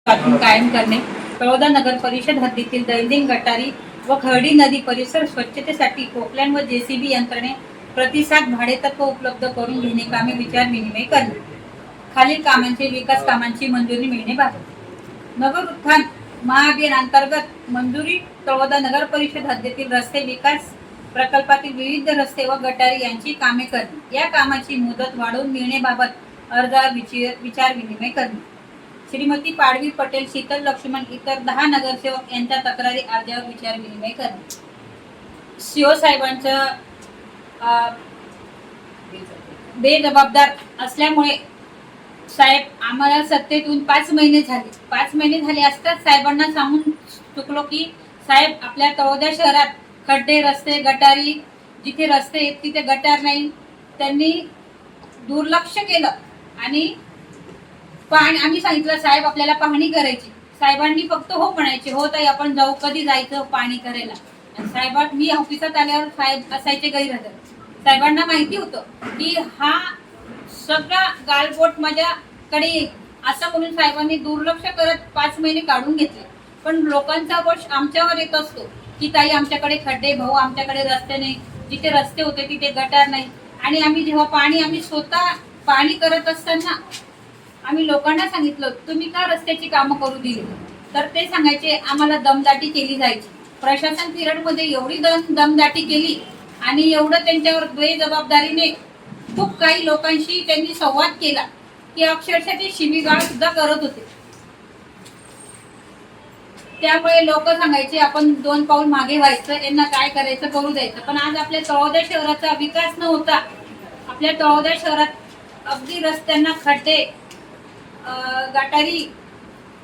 कायम करणे, तळोदा नगर परिषद हद्दीतील दैनंदिन गटारी व खर्डी नदी परिसर स्वच्छतेसाठी पोकलॅन व जेसीबी यंत्रणे प्रतिसाद भाडेतत्व उपलब्ध करून घेणे कामे विचार विनिमय करणे, खालील कामांचे विकास कामांची मंजुरी मिळण्याबाबत नगर उत्थान महाअभियानांतर्गत मंजुरी तळोदा नगर परिषद हद्दीतील रस्ते विकास प्रकल्पातील विविध रस्ते व गटारी यांची कामे करणे, या कामाची मुदत वाढवून मिळण्याबाबत अर्जावर विचार विनिमय करणे, श्रीमती पाडवी पटेल, शीतल लक्ष्मण इतर 10 नगरसेवक यांच्या तक्रारी अर्जावर विचार विनिमय करणे, सीओ साहेबांचं बेजबाबदार असल्यामुळे साहेब आम्हाला सत्तेतून 5 महिने झाले असताच साहेबांना सांगून चुकलो की साहेब आपल्या तळोदा शहरात खड्डे, रस्ते, गटारी, जिथे रस्ते आहेत तिथे गटार नाही, त्यांनी दुर्लक्ष केलं आणि आम्ही सांगितलं साहेब आपल्याला पाहणी करायची, साहेबांनी फक्त हो म्हणायचे, हो ताई आपण जाऊ, कधी जायचं पाहणी करायला. साहेब मी ऑफिसात आल्यावर साहेब असायचे गैरहजर. साहेबांना माहिती होतं की हा सगळा गालबोट माझ्याकडे येईल असं म्हणून साहेबांनी दुर्लक्ष करत 5 महिने काढून घेतले. पण लोकांचा रोष आमच्यावर येत असतो की ताई आमच्याकडे खड्डे, भाऊ आमच्याकडे रस्ते नाही, जिथे रस्ते होते तिथे गटार नाही. आणि आम्ही जेव्हा आम्ही स्वतः पाणी करत असताना आम्ही लोकांना सांगितलं तुम्ही का रस्त्याची कामं करू दिली, तर ते सांगायचे आम्हाला दमदाटी केली जायची. प्रशासन पिरियडमध्ये एवढी दमदाटी केली आणि एवढं त्यांच्यावर बेजबाबदारीने खूप काही लोकांशी त्यांनी संवाद केला की अक्षरशः ते शिवीगाळ सुद्धा करत होते. त्यामुळे लोक सांगायचे आपण 2 पाऊल मागे व्हायचं, यांना काय करायचं करू द्यायचं. पण आज आपल्या तळोदा शहराचा विकास न होता आपल्या तळोदा शहरात अगदी रस्त्यांना खड्डे, गटारी,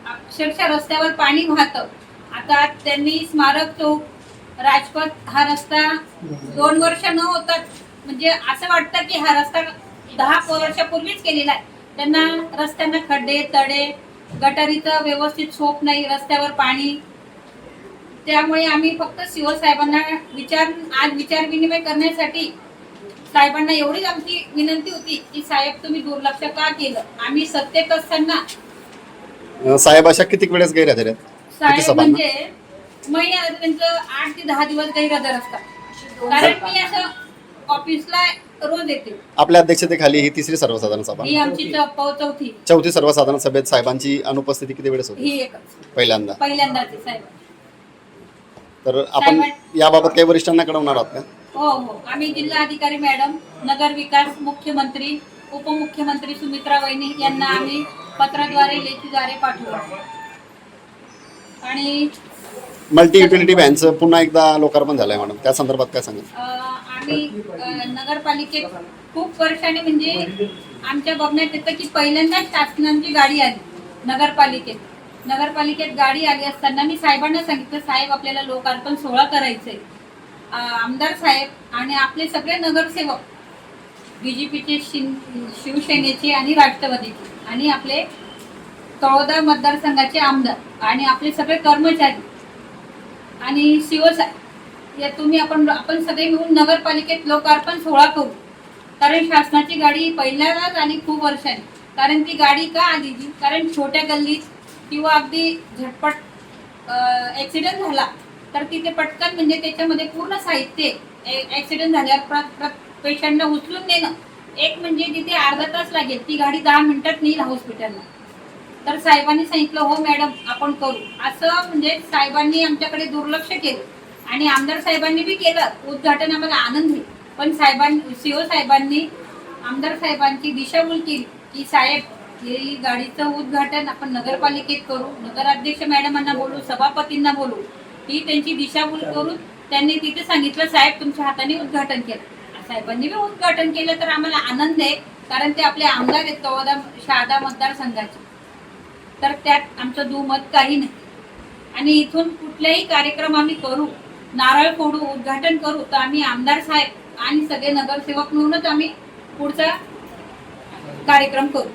अक्षरशः रस्त्यावर पाणी वाहतं. आता त्यांनी स्मारक चौक, राजपथ हा रस्ता 2 वर्ष न होता म्हणजे असं वाटतं की हा रस्ता 10 वर्षापूर्वीच केलेला आहे. त्यांना रस्त्यांना खड्डे, तडे, गटारीचं व्यवस्थित सोप नाही, रस्त्यावर पाणी. त्यामुळे आम्ही फक्त सीओ साहेबांना आज विचार विनिमय करण्यासाठी साहेबांना एवढीच आमची विनंती होती की साहेब तुम्ही दुर्लक्ष का केलं. आम्ही सत्तेत असताना साहेब अशा किती वेळेस गैरहजर आहेत? साहेब म्हणजे महिन्यात त्यांचं 8 ते 10 दिवस गैरहजर असतात. कारण मी असं ऑफिसला रोज येते. आपल्या अध्यक्षतेखाली ही 3री सर्वसाधारण सभा, ही आमची चौथी सर्वसाधारण सभेत साहेबांची अनुपस्थिती किती वेळेस होती? ही एकच पहिल्यांदाच साहेब. तर आपण याबाबत काही वरिष्ठांना कळवणार आहात का? हो, आम्ही जिल्हाधिकारी मॅडम, नगर विकास, मुख्यमंत्री, उपमुख्यमंत्री सुमित्रा वहिनी यांना आम्ही पत्राद्वारे, लेखीद्वारे पाठवू. आणि मल्टी युटिलिटी व्हॅनचं पुन्हा एकदा लोकार्पण झालंय मॅडम, त्या संदर्भात काय सांगाल? आम्ही नगरपालिकेत खूप वर्षांनी म्हणजे आमच्या बघण्यात येतं की पहिल्यांदा शासनाची गाडी आली नगरपालिकेत गाडी आली असताना मी साहेबांना सांगितलं साहेब आपल्याला लोकार्पण सोहळा करायचंय. आमदार साहेब आणि आपले सगळे नगरसेवक बीजेपीचे, शिवसेनेचे आणि राष्ट्रवादीचे आणि आपले तळोदा मतदारसंघाचे आमदार आणि आपले सगळे कर्मचारी आणि सीओ साहेब या तुम्ही आपण सगळे मिळून नगरपालिकेत लोकार्पण सोहळा करू. कारण शासनाची गाडी पहिल्यांदाच आली खूप वर्षांनी. कारण ती गाडी का आली, कारण छोट्या गल्लीत किंवा अगदी झटपट ऍक्सिडेंट झाला तर तिथे पटकन म्हणजे त्याच्यामध्ये पूर्ण साहित्य, ऍक्सिडेंट झाल्यावर पेशंटला उचलून नेणं एक म्हणजे तिथे अर्धा तास लागेल, ती गाडी 10 मिनिटात नेईल हॉस्पिटलला. तर साहेबांनी सांगितलं हो मॅडम आपण करू असं. म्हणजे साहेबांनी आमच्याकडे दुर्लक्ष केलं आणि आमदार साहेबांनी बी केलं उद्घाटन, आम्हाला आनंद आहे. पण सीओ साहेबांनी आमदार साहेबांची दिशाभूल केली की साहेब ही गाडीचं उद्घाटन आपण नगरपालिकेत करू, नगराध्यक्ष मॅडमांना बोलू, सभापतींना बोलू. ही त्यांची दिशाभूल करून त्यांनी तिथे सांगितलं साहेब तुमच्या हाताने उद्घाटन केलं. साहेबांनी बी उद्घाटन केलं तर आम्हाला आनंद आहे, कारण ते आपले आमदार आहेत तळोदा शहादा मतदारसंघाचे. तर त्यात आमचं दुमत काही नाही. आणि इथून कुठलाही कार्यक्रम आम्ही करू, नारळ फोडू, उद्घाटन करू तर आम्ही आमदार साहेब आणि सगळे नगरसेवक मिळूनच आम्ही पुढचा कार्यक्रम करू.